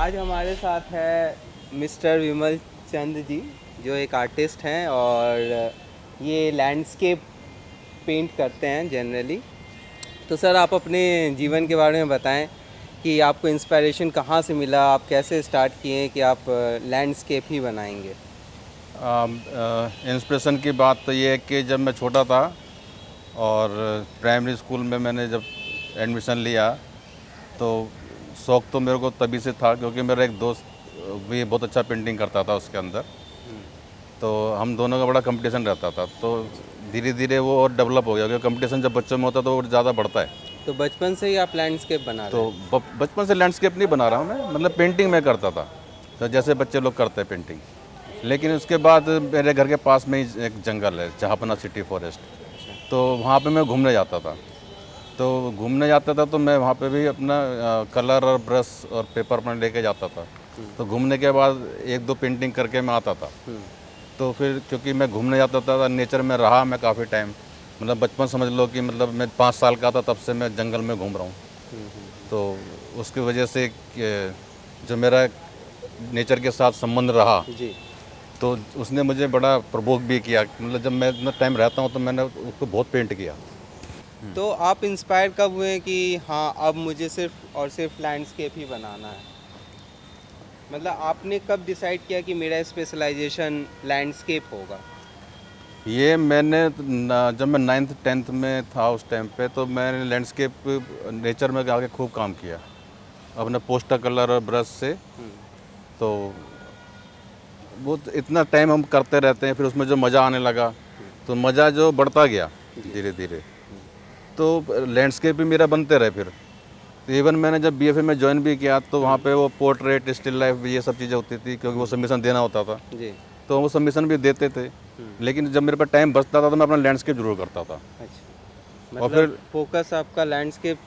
आज हमारे साथ है मिस्टर विमल चंद जी, जो एक आर्टिस्ट हैं और ये लैंडस्केप पेंट करते हैं जनरली। तो सर, आप अपने जीवन के बारे में बताएं कि आपको इंस्पिरेशन कहाँ से मिला, आप कैसे स्टार्ट किए कि आप लैंडस्केप ही बनाएंगे। इंस्पिरेशन की बात तो ये है कि जब मैं छोटा था और प्राइमरी स्कूल में मैंने जब एडमिशन लिया तो शौक़ तो मेरे को तभी से था, क्योंकि मेरा एक दोस्त भी बहुत अच्छा पेंटिंग करता था उसके अंदर। तो हम दोनों का बड़ा कंपटीशन रहता था, तो धीरे धीरे वो और डेवलप हो गया, क्योंकि कंपटीशन जब बच्चों में होता है तो वो ज़्यादा बढ़ता है। तो बचपन से ही आप लैंडस्केप बना रहे हैं? तो बचपन से लैंडस्केप नहीं बना रहा हूँ मैं, मतलब पेंटिंग मैं करता था, तो जैसे बच्चे लोग करते हैं पेंटिंग। लेकिन उसके बाद मेरे घर के पास में ही एक जंगल है, जहापना सिटी फॉरेस्ट, तो वहाँ पे मैं घूमने जाता था। तो मैं वहाँ पे भी अपना कलर और ब्रश और पेपर अपना लेके जाता था। तो घूमने के बाद एक दो पेंटिंग करके मैं आता था। तो फिर क्योंकि मैं घूमने जाता था, नेचर में रहा मैं काफ़ी टाइम, मतलब बचपन समझ लो कि मतलब मैं 5 साल का था तब से मैं जंगल में घूम रहा हूँ। तो उसकी वजह से जो मेरा नेचर के साथ संबंध रहा जी। तो उसने मुझे बड़ा प्रवोक भी किया। मतलब जब मैं इतना टाइम रहता हूँ तो मैंने उसको बहुत पेंट किया। तो आप इंस्पायर कब हुए कि हाँ, अब मुझे सिर्फ और सिर्फ लैंडस्केप ही बनाना है? मतलब आपने कब डिसाइड किया कि मेरा स्पेशलाइजेशन लैंडस्केप होगा? ये मैंने जब मैं 9th 10th में था उस टाइम पे, तो मैंने लैंडस्केप नेचर में आके खूब काम किया अपने पोस्टर कलर और ब्रश से। तो वो इतना टाइम हम करते रहते हैं, फिर उसमें जो मज़ा आने लगा तो मज़ा जो बढ़ता गया धीरे धीरे, तो लैंडस्केप भी मेरा बनते रहे। फिर तो इवन मैंने जब बीएफए में ज्वाइन भी किया तो वहाँ पे वो पोर्ट्रेट, स्टिल लाइफ, ये सब चीज़ें होती थी, क्योंकि वो सबमिशन देना होता था। जी। तो वो सबमिशन भी देते थे, लेकिन जब मेरे पास टाइम बचता था तो मैं अपना लैंडस्केप जरूर करता था। अच्छा, और मतलब फिर फोकस आपका लैंडस्केप,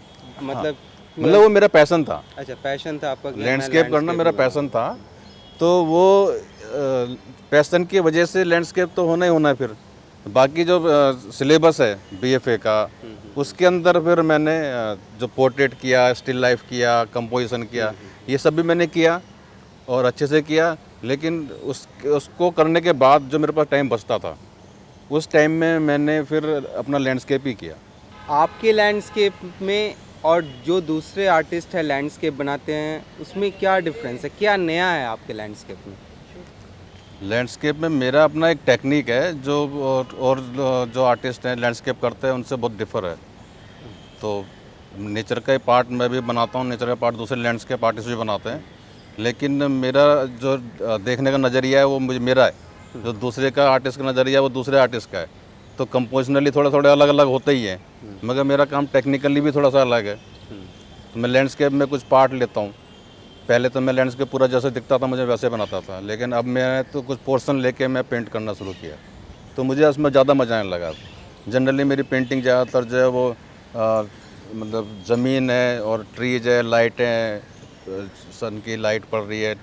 मतलब मतलब वो मेरा पैसन था, अच्छा, पैशन था आपका कि मैं लैंडस्केप करना लैंडस्केप मेरा ही पैसन बनाऊंगा। था। तो वो पैसन की वजह से लैंडस्केप तो होना ही होना है। फिर बाकी जो सिलेबस है बीएफए का, उसके अंदर फिर मैंने जो पोर्ट्रेट किया, स्टिल लाइफ किया, कंपोजिशन किया, ये सब भी मैंने किया और अच्छे से किया। लेकिन उसको करने के बाद जो मेरे पास टाइम बचता था, उस टाइम में मैंने फिर अपना लैंडस्केप ही किया। आपके लैंडस्केप में और जो दूसरे आर्टिस्ट है लैंडस्केप बनाते हैं, उसमें क्या डिफरेंस है, क्या नया है आपके लैंडस्केप में? लैंडस्केप में मेरा अपना एक टेक्निक है जो और जो आर्टिस्ट हैं लैंडस्केप करते हैं उनसे बहुत डिफर है। तो नेचर का पार्ट मैं भी बनाता हूँ, नेचर का पार्ट दूसरे लैंडस्केप आर्टिस्ट भी बनाते हैं, लेकिन मेरा जो देखने का नज़रिया है वो मेरा है, जो दूसरे का आर्टिस्ट का नज़रिया है वो दूसरे आर्टिस्ट का है। तो कंपोजिशनली थोड़ा थोड़ा अलग अलग होते ही हैं, मगर मेरा काम टेक्निकली भी थोड़ा सा अलग है। तो मैं लैंडस्केप में कुछ पार्ट लेता हूँ। पहले तो मैं लैंडस्केप पूरा जैसे दिखता था मुझे वैसे बनाता था, लेकिन अब मैं तो कुछ पोर्शन लेके मैं पेंट करना शुरू किया, तो मुझे उसमें ज़्यादा मज़ा आने लगा। जनरली मेरी पेंटिंग ज़्यादातर जो है वो मतलब ज़मीन है और ट्रीज है, लाइटें हैं, सन की लाइट पड़ रही है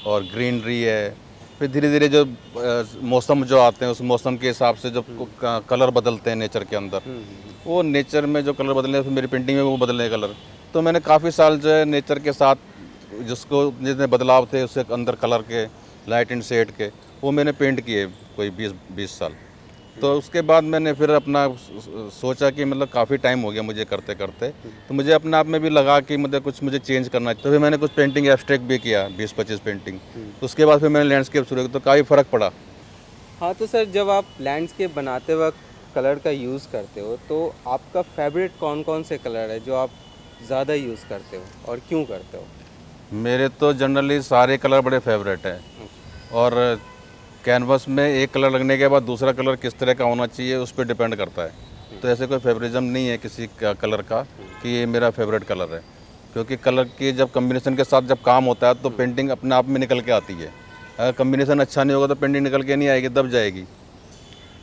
और ग्रीनरी है। फिर धीरे धीरे जो मौसम जो आते हैं उस मौसम के हिसाब से जो कलर बदलते हैं नेचर के अंदर, वो नेचर में जो कलर बदले फिर मेरी पेंटिंग में वो बदले कलर। तो मैंने काफ़ी साल जो है नेचर के साथ जिसको जितने बदलाव थे उसके अंदर कलर के, लाइट एंड शेड के, वो मैंने पेंट किए कोई 20 साल। तो उसके बाद मैंने फिर अपना सोचा कि मतलब काफ़ी टाइम हो गया मुझे करते करते, तो मुझे अपने आप में भी लगा कि मतलब कुछ मुझे चेंज करना चाहिए। तो फिर मैंने कुछ पेंटिंग एब्स्ट्रैक्ट भी किया, 20-25 पेंटिंग। उसके बाद फिर मैंने लैंडस्केप शुरू किया, तो काफ़ी फ़र्क पड़ा। हाँ, तो सर, जब आप लैंडस्केप बनाते वक्त कलर का यूज़ करते हो, तो आपका फेवरेट कौन कौन से कलर है जो आप ज़्यादा यूज़ करते हो और क्यों करते हो? मेरे तो जनरली सारे कलर बड़े फेवरेट हैं, और कैनवस में एक कलर लगने के बाद दूसरा कलर किस तरह का होना चाहिए उस पर डिपेंड करता है। तो ऐसे कोई फेवरिज्म नहीं है किसी का कलर का कि ये मेरा फेवरेट कलर है, क्योंकि कलर के जब कम्बिनेशन के साथ जब काम होता है तो पेंटिंग अपने आप में निकल के आती है। अगर कम्बिनेशन अच्छा नहीं होगा तो पेंटिंग निकल के नहीं आएगी, दब जाएगी।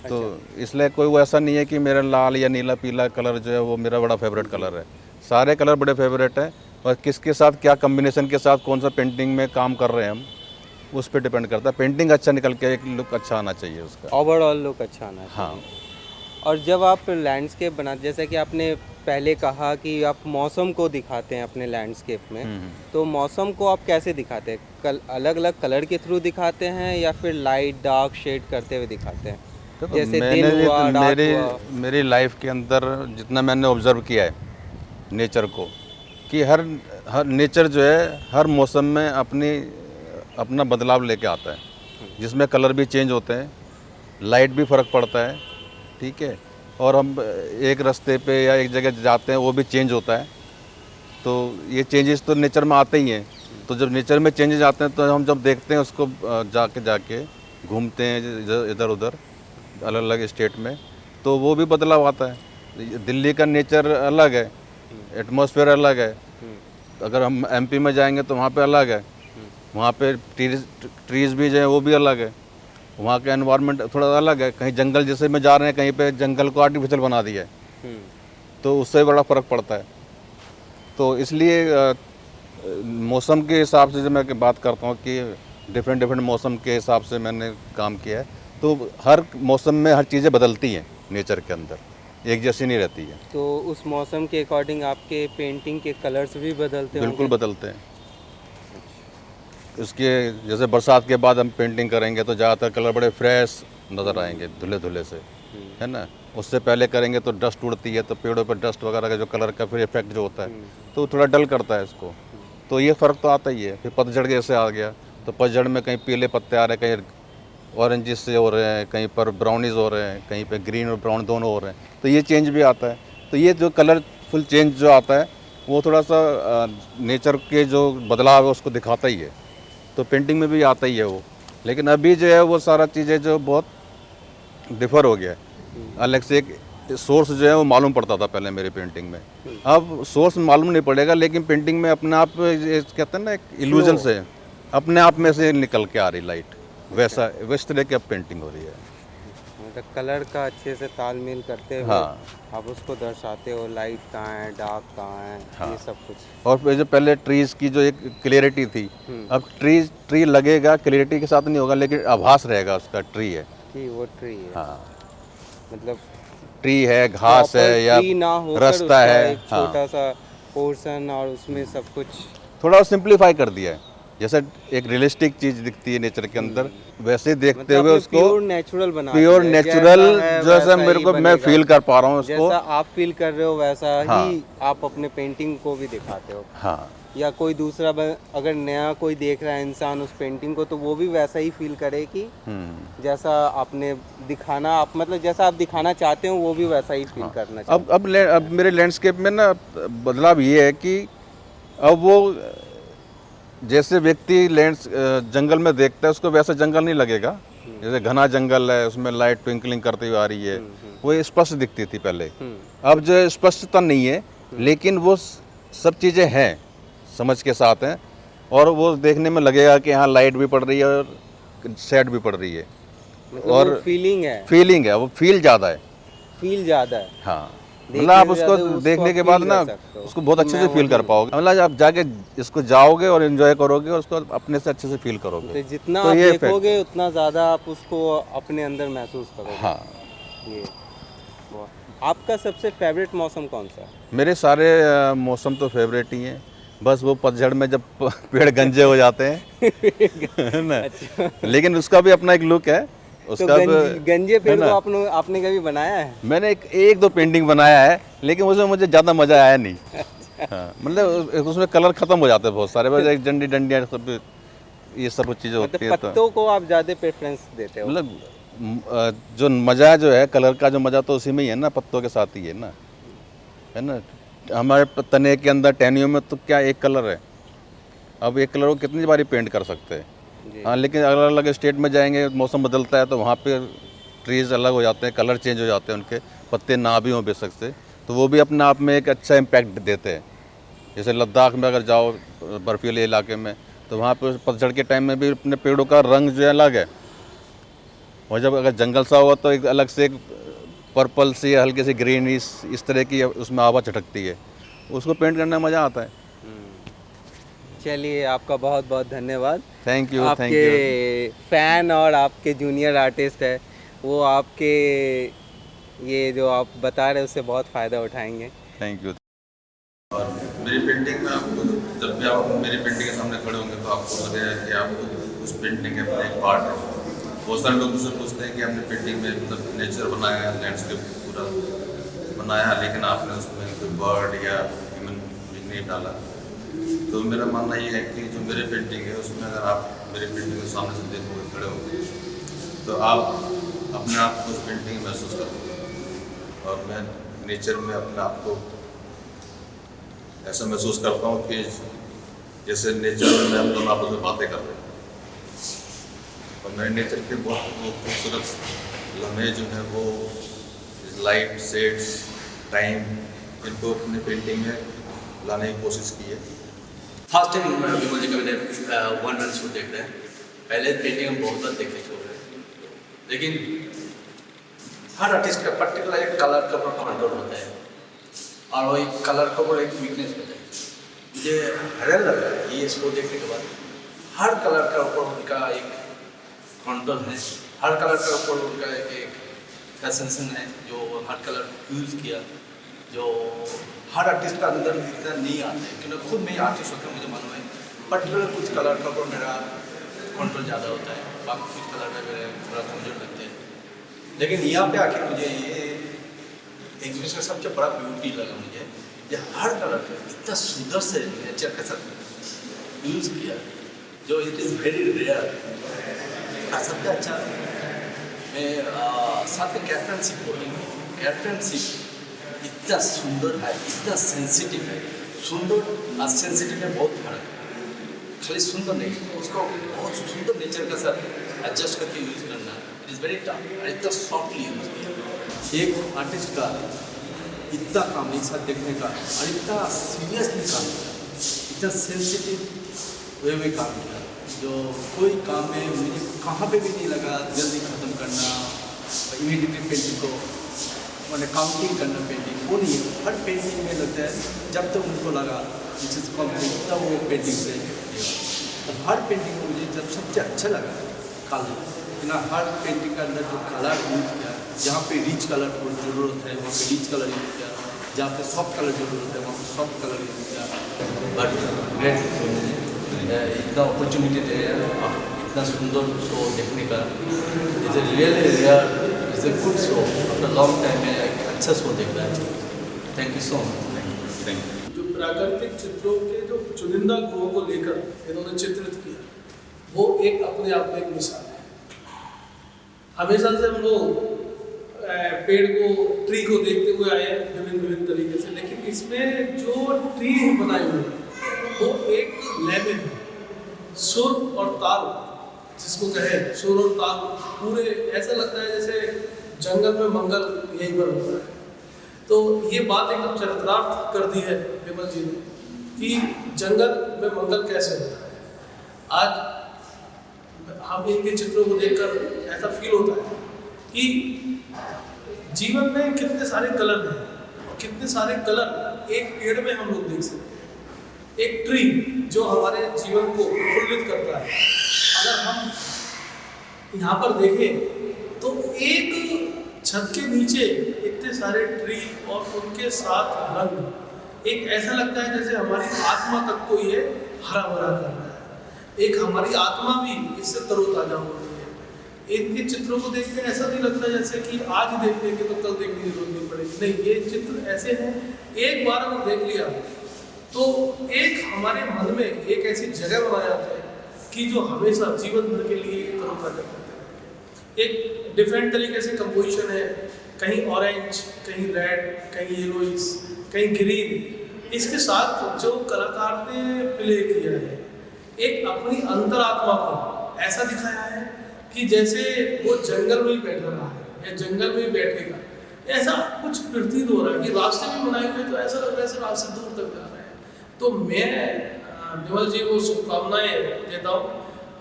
तो इसलिए कोई वो ऐसा नहीं है कि मेरा लाल या नीला पीला कलर जो है वो मेरा बड़ा फेवरेट कलर है। सारे कलर बड़े फेवरेट हैं, और किसके साथ क्या कम्बिनेशन के साथ कौन सा पेंटिंग में काम कर रहे हैं हम, उस पर डिपेंड करता है। पेंटिंग अच्छा निकल के एक लुक अच्छा आना चाहिए उसका। ओवरऑल लुक अच्छा आना चाहिए। हाँ। और जब आप लैंडस्केप बनाते, जैसा कि आपने पहले कहा कि आप मौसम को दिखाते हैं अपने लैंडस्केप में, तो मौसम को आप कैसे दिखाते हैं? अलग अलग कलर के थ्रू दिखाते हैं या फिर लाइट डार्क शेड करते हुए दिखाते हैं? देखो, जैसे मैंने दिन हुआ, रात मेरी हुआ। मेरी लाइफ के अंदर जितना मैंने ऑब्ज़र्व किया है नेचर को, कि हर हर नेचर जो है हर मौसम में अपना बदलाव लेके आता है, जिसमें कलर भी चेंज होते हैं, लाइट भी फ़र्क पड़ता है, ठीक है। और हम एक रास्ते पे या एक जगह जाते हैं वो भी चेंज होता है। तो ये चेंजेस तो नेचर में आते ही हैं। तो जब नेचर में चेंजेस आते हैं तो हम जब देखते हैं उसको जाके घूमते हैं इधर उधर अलग अलग स्टेट में, तो वो भी बदलाव आता है। दिल्ली का नेचर अलग है, एटमॉस्फेयर अलग है। अगर हम एमपी में जाएंगे तो वहाँ पे अलग है, वहाँ पे ट्रीज़ भी जो है वो भी अलग है, वहाँ का एनवायरनमेंट थोड़ा अलग है। कहीं जंगल जैसे में जा रहे हैं, कहीं पे जंगल को आर्टिफिशियल बना दिया है, तो उससे बड़ा फ़र्क पड़ता है। तो इसलिए मौसम के हिसाब से जब मैं बात करता हूँ कि डिफरेंट मौसम के हिसाब से मैंने काम किया है, तो हर मौसम में हर चीज़ें बदलती हैं नेचर के अंदर, एक जैसी नहीं रहती है। तो उस मौसम के अकॉर्डिंग आपके पेंटिंग के कलर्स भी बदलते बिल्कुल होंगे? बदलते हैं। इसके जैसे बरसात के बाद हम पेंटिंग करेंगे तो ज़्यादातर कलर बड़े फ्रेश नज़र आएंगे, धुले धुले से, है ना। उससे पहले करेंगे तो डस्ट उड़ती है, तो पेड़ों पर डस्ट वगैरह का जो कलर का फिर इफेक्ट जो होता है, तो थोड़ा डल करता है इसको। तो ये फ़र्क तो आता ही है। फिर पतझड़ जैसे आ गया, तो पतझड़ में कहीं पीले पत्ते आ रहे हैं, कहीं ऑरेंजिस से हो रहे हैं, कहीं पर ब्राउनिज हो रहे हैं, कहीं पे ग्रीन और ब्राउन दोनों हो रहे हैं, तो ये चेंज भी आता है। तो ये जो कलरफुल चेंज जो आता है वो थोड़ा सा नेचर के जो बदलाव है उसको दिखाता ही है, तो पेंटिंग में भी आता ही है वो। लेकिन अभी जो है वो सारा चीज़ें जो बहुत डिफ़र हो गया है। अलग से एक सोर्स जो है वो मालूम पड़ता था पहले मेरी पेंटिंग में, अब सोर्स मालूम नहीं पड़ेगा, लेकिन पेंटिंग में अपने आप ये कहते हैं ना एक इल्यूजन से अपने आप में से निकल के आ रही लाइट, वैसा इस तरह की अब पेंटिंग हो रही है। मतलब कलर का अच्छे से तालमेल करते हुए हाँ। आप उसको दर्शाते हो, लाइट कहाँ है, डार्क कहाँ है, हाँ। ये सब कुछ। और फिर जो पहले ट्रीज़ की जो एक क्लियरिटी थी, अब ट्री लगेगा, क्लियरिटी के साथ नहीं होगा, लेकिन आभास रहेगा उसका ट्री है। कि वो ट्री है। हाँ, मतलब ट्री है, घास है या ट्री ना होकर रास्ता उसका है। एक हाँ, छोटा सा पोर्शन और उसमें सब कुछ। थोड़ा सिंप्लीफाई कर दिया है, जैसे एक रियलिस्टिक चीज़ दिखती है नेचर के अंदर, वैसे देखते मतलब हुए आपने उसको प्योर नेचुरल बना प्योर दिया है, नेचुरल जैसा है जैसा वैसा मेरे ही को मैं बनेगा। फील कर पा रहा हूँ उसको। जैसा आप फील कर रहे हो वैसा हाँ। ही आप अपने पेंटिंग को भी दिखाते हो। हाँ, या कोई दूसरा अगर नया कोई देख रहा है इंसान उस पेंटिंग को, तो वो भी वैसा ही फील करे कि जैसा आपने दिखाना, आप मतलब जैसा आप दिखाना चाहते हो वो भी वैसा ही फील करना चाहिए। अब मेरे लैंडस्केप में ना बदलाव ये है कि अब वो जैसे व्यक्ति जंगल में देखता है उसको वैसा जंगल नहीं लगेगा। जैसे घना जंगल है, उसमें लाइट ट्विंकलिंग करती हुई आ रही है, वो स्पष्ट दिखती थी पहले। अब जो स्पष्टता नहीं है, लेकिन वो सब चीज़ें हैं, समझ के साथ हैं, और वो देखने में लगेगा कि हाँ लाइट भी पड़ रही है और शेड भी पड़ रही है, मतलब और वो फीलिंग है, वो फील ज़्यादा है। फील ज़्यादा है। हाँ, देखने मतलब आप से उसको ज़्यादा उसको देखने आप के बाद feel ना कर सकते हो उसको बहुत कि अच्छे मैं से वो फील कर हूँ। पाओगे। मतलब आप जाके इसको जाओगे और एंजॉय करोगे और उसको अपने से अच्छे से फील करोगे। तो जितना तो आप ये effect देखोगे है। उतना ज़्यादा आप उसको अपने अंदर महसूस करोगे। हाँ, ये आपका सबसे फेवरेट मौसम कौन सा है? मेरे सारे मौसम तो फेवरेट ही हैं, बस वो पतझड़ में जब पेड़ गंजे हो जाते हैं है ना। अच्छा। लेकिन उसका भी अपना एक लुक है, तो उसका गंजे है पेड़ को ना। आपने कभी बनाया है? मैंने एक दो पेंटिंग बनाया है, लेकिन उसमें मुझे ज़्यादा मज़ा आया नहीं। हाँ, मतलब उसमें कलर ख़त्म हो जाते हैं बहुत सारे, बस एक डंडियाँ सब ये सब चीज़ें होती है। मतलब तो पत्तों को आप ज़्यादा प्रेफरेंस देते हो? मतलब जो मज़ा जो है कलर का, जो मज़ा तो उसी में ही है ना, पत्तों के साथ ही है ना, है ना। हमारे तने के अंदर टहनियों में तो क्या एक कलर है, अब एक कलर को कितनी बारी पेंट कर सकते हैं। जी। हाँ, लेकिन अलग अलग स्टेट में जाएंगे, मौसम बदलता है, तो वहाँ पे ट्रीज़ अलग हो जाते हैं, कलर चेंज हो जाते हैं, उनके पत्ते ना भी हों बेशक से, तो वो भी अपने आप में एक अच्छा इम्पैक्ट देते हैं। जैसे लद्दाख में अगर जाओ बर्फीले इलाके में, तो वहाँ पे पतझड़ के टाइम में भी अपने पेड़ों का रंग जो है अलग है, और जब अगर जंगल सा हुआ तो एक अलग से एक पर्पल सी हल्की सी ग्रीन इस तरह की उसमें आवा चटकती है, उसको पेंट करने में मज़ा आता है। चलिए, आपका बहुत बहुत धन्यवाद। Thank you. आपके फैन और आपके जूनियर आर्टिस्ट है, वो आपके ये जो आप बता रहे हैं उससे बहुत फ़ायदा उठाएंगे। Thank you. और मेरी पेंटिंग में आपको जब भी आप मेरी पेंटिंग के सामने खड़े होंगे तो आपको लगेगा कि आप उस पेंटिंग के अपना एक पार्ट है। बहुत सारे लोग मुझसे पूछते हैं कि आपने पेंटिंग में मतलब नेचर बनाया है, लैंडस्केप पूरा बनाया, लेकिन आपने उसमें कोई बर्ड या ह्यूमन बीइंग नहीं डाला। तो मेरा मानना ये है कि जो मेरी पेंटिंग है उसमें अगर आप मेरी पेंटिंग के सामने से देखोगे, खड़े होंगे, तो आप अपने आप को उस पेंटिंग में महसूस करोगे। और मैं नेचर में अपने आप को ऐसा महसूस करता हूँ कि जैसे नेचर में हम दोनों आपस में बातें कर रहे हैं। और मैंने नेचर के बहुत खूबसूरत लम्हे जो हैं वो लाइट, शेड्स, टाइम, इनको अपने पेंटिंग में लाने की कोशिश की है। फर्स्ट टाइम विमल जी का मैंने वन मैन शो देख रहे हैं। पहले पेंटिंग हम बहुत बार देखे शो है, लेकिन हर आर्टिस्ट का पर्टिकुलर एक कलर का ऊपर कंट्रोल होता है और वो एक कलर का ऊपर एक वीकनेस होता है। मुझे हैरान लगा ये शो देखने के बाद, हर कलर का ऊपर उनका एक कंट्रोल है, हर कलर का ऊपर उनका एक फैसिनेशन है जो हर कलर यूज़ किया, जो हर आर्टिस्ट का अंदर इतना नहीं आता है। क्योंकि खुद में ही आर्टिस्ट होकर मुझे मालूम है पर्टिकुलर कुछ कलर का ऊपर मेरा कंट्रोल ज़्यादा होता है, बाकी कुछ कलर में मेरे थोड़ा कमजोर लगते हैं। लेकिन यहाँ पे आके मुझे ये एग्जीबिशन का सबसे बड़ा ब्यूटी लगा मुझे, ये हर कलर का इतना सुंदर से नेचर के साथ यूज़ किया जो इट इज़ वेरी रेयर। और सबसे अच्छा मैं साथ में कैप्टनशिप बोलूँगा, कैप्टनशिप इतना सुंदर है, इतना सेंसिटिव है। सुंदर और सेंसिटिव में बहुत फर्क है। खाली सुंदर नहीं, उसको बहुत सुंदर नेचर के साथ एडजस्ट करके यूज़ करना, इट इज़ वेरी टफ और इतना सॉफ्टली यूज़ किया। एक आर्टिस्ट का इतना काम एक साथ देखने का और इतना सीरियसली काम किया, इतना सेंसिटिव वे में काम किया, जो कोई काम में मुझे कहाँ पे भी नहीं लगा जल्दी ख़त्म करना, इमीडिएटली पेंटिंग को मैंने काउंटिंग करना, पेंटिंग वो नहीं है। हर पेंटिंग में लगता है जब तक उनको लगा दिस इज कम्प्लीट तब वो पेंटिंग से तो हर पेंटिंग में मुझे जब सबसे अच्छा लगा कलर, ना हर पेंटिंग के अंदर जो कलर यूज किया, जहाँ पे रिच कलर की ज़रूरत है वहाँ पे रिच कलर यूज किया, जहाँ पे सॉफ्ट कलर की ज़रूरत है वहाँ पे सॉफ्ट कलर यूज किया। बट ग्रेट इतना अपॉर्चुनिटी दे इतना सुंदर शो देखने का, is a really rare, is a good show. After long time में एक अच्छा शो देख रहा है। Thank you so much. Thank you. जो प्राकृतिक चित्रों के जो चुनिंदा गुणों को लेकर इन्होंने चित्रित किया, वो एक अपने आप में एक मिसाल है। हमेशा से हम लोग पेड़ को, ट्री को देखते हुए आए हैं विभिन्न तरीके से, लेकिन इसमें जो ट्री बनाए हुए हैं वो एक लेवल है, सुर और ताल जिसको कहे, सुर और ताल पूरे ऐसा लगता है जैसे जंगल में मंगल यहीं पर हो रहा है। तो ये बात एकदम चरितार्थ कर दी है विमल जी ने कि जंगल में मंगल कैसे होता है। आज हम इनके चित्रों को देखकर ऐसा फील होता है कि जीवन में कितने सारे कलर हैं और कितने सारे कलर एक पेड़ में हम लोग देख सकते हैं। एक ट्री जो हमारे जीवन को प्रफुल्लित करता है, अगर हम यहाँ पर देखें तो एक छत के नीचे इतने सारे ट्री और उनके साथ रंग, एक ऐसा लगता है जैसे हमारी आत्मा तक को ये हरा भरा कर रहा है। एक हमारी आत्मा भी इससे तरोताजा हो रही है। इनके चित्रों को देखकर ऐसा नहीं लगता जैसे कि आज देख लेंगे तो कल देखने की जरूरत नहीं पड़ेगी। नहीं, ये चित्र ऐसे हैं एक बार अगर देख लिया तो एक हमारे मन में एक ऐसी जगह बना जाता है कि जो हमेशा जीवन भर के लिए तरोताजा करता है। एक डिफरेंट तरीके से कंपोजिशन है, कहीं ऑरेंज, कहीं रेड, कहीं येलोइश, कहीं ग्रीन। इसके साथ जो कलाकार ने प्ले किया है, एक अपनी अंतरात्मा को ऐसा दिखाया है कि जैसे वो जंगल में ही बैठ रहा है या जंगल में ही बैठेगा, ऐसा कुछ प्रतीत हो रहा है कि रास्ते भी बनाए हुए तो ऐसा लग रहा है ऐसे रास्ते दूर तक जा रहे हैं। तो मैं विमल जी को शुभकामनाएं देता हूँ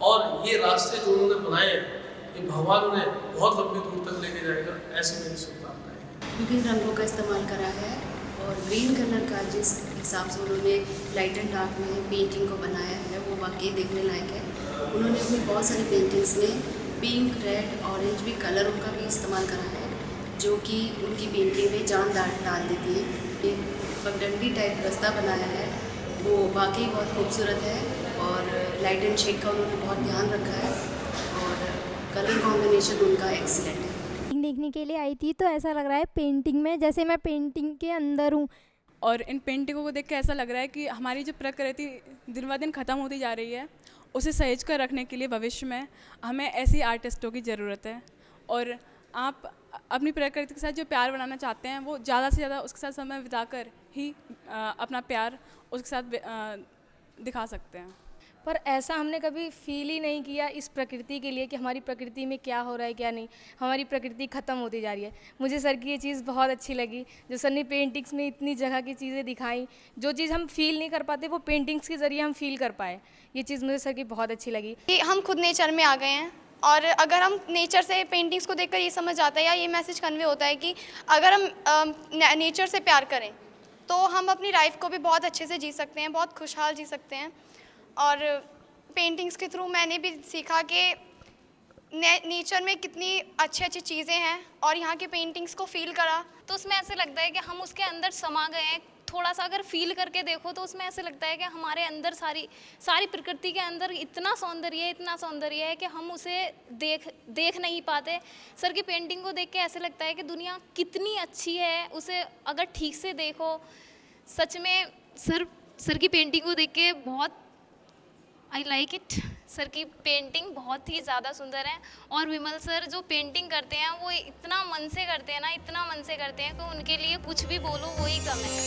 और ये रास्ते जो उन्होंने बनाए ये भगवान उन्हें बहुत लंबी दूर तक लेके जाएगा, ऐसी मेरी शुभकामनाएं। विभिन्न रंगों का इस्तेमाल करा है और ग्रीन कलर का जिस हिसाब से उन्होंने लाइट एंड डार्क में पेंटिंग को बनाया है वो वाकई देखने लायक है। उन्होंने अपनी बहुत सारी पेंटिंग्स में पिंक, रेड, ऑरेंज भी कलरों का भी इस्तेमाल करा है जो कि उनकी पेंटिंग में जान डाल देती है। पगडंडी टाइप रास्ता बनाया है वो वाकई बहुत खूबसूरत है और लाइट एंड शेड का उन्होंने बहुत ध्यान रखा है और कलर कॉम्बिनेशन उनका एक्सीलेंट है। पेंटिंग देखने के लिए आई थी तो ऐसा लग रहा है पेंटिंग में जैसे मैं पेंटिंग के अंदर हूँ। और इन पेंटिंगों को देख के ऐसा लग रहा है कि हमारी जो प्रकृति दिन ब दिन ख़त्म होती जा रही है, उसे सहेज कर रखने के लिए भविष्य में हमें ऐसी आर्टिस्टों की ज़रूरत है। और आप अपनी प्रकृति के साथ जो प्यार बनाना चाहते हैं वो ज़्यादा से ज़्यादा उसके साथ समय बिताकर ही अपना प्यार उसके साथ दिखा सकते हैं। पर ऐसा हमने कभी फील ही नहीं किया इस प्रकृति के लिए कि हमारी प्रकृति में क्या हो रहा है क्या नहीं, हमारी प्रकृति ख़त्म होती जा रही है। मुझे सर की ये चीज़ बहुत अच्छी लगी जो सर ने पेंटिंग्स में इतनी जगह की चीज़ें दिखाई, जो चीज़ हम फील नहीं कर पाते वो पेंटिंग्स के ज़रिए हम फील कर पाए। ये चीज़ मुझे सर की बहुत अच्छी लगी कि हम खुद नेचर में आ गए हैं और अगर हम नेचर से पेंटिंग्स को देखकर ये समझ आता है या ये मैसेज कन्वे होता है कि अगर हम नेचर से प्यार करें तो हम अपनी लाइफ को भी बहुत अच्छे से जी सकते हैं, बहुत खुशहाल जी सकते हैं। और पेंटिंग्स के थ्रू मैंने भी सीखा कि नेचर में कितनी अच्छी अच्छी चीज़ें हैं और यहाँ की पेंटिंग्स को फील करा तो उसमें ऐसे लगता है कि हम उसके अंदर समा गए हैं। थोड़ा सा अगर फील करके देखो तो उसमें ऐसे लगता है कि हमारे अंदर सारी प्रकृति के अंदर इतना सौंदर्य है कि हम उसे देख नहीं पाते। सर की पेंटिंग को देख के ऐसे लगता है कि दुनिया कितनी अच्छी है, उसे अगर ठीक से देखो। सच में सर की पेंटिंग को देख के बहुत आई लाइक इट। सर की पेंटिंग बहुत ही ज़्यादा सुंदर है और विमल सर जो पेंटिंग करते हैं वो इतना मन से करते हैं कि उनके लिए कुछ भी बोलो वही कम है।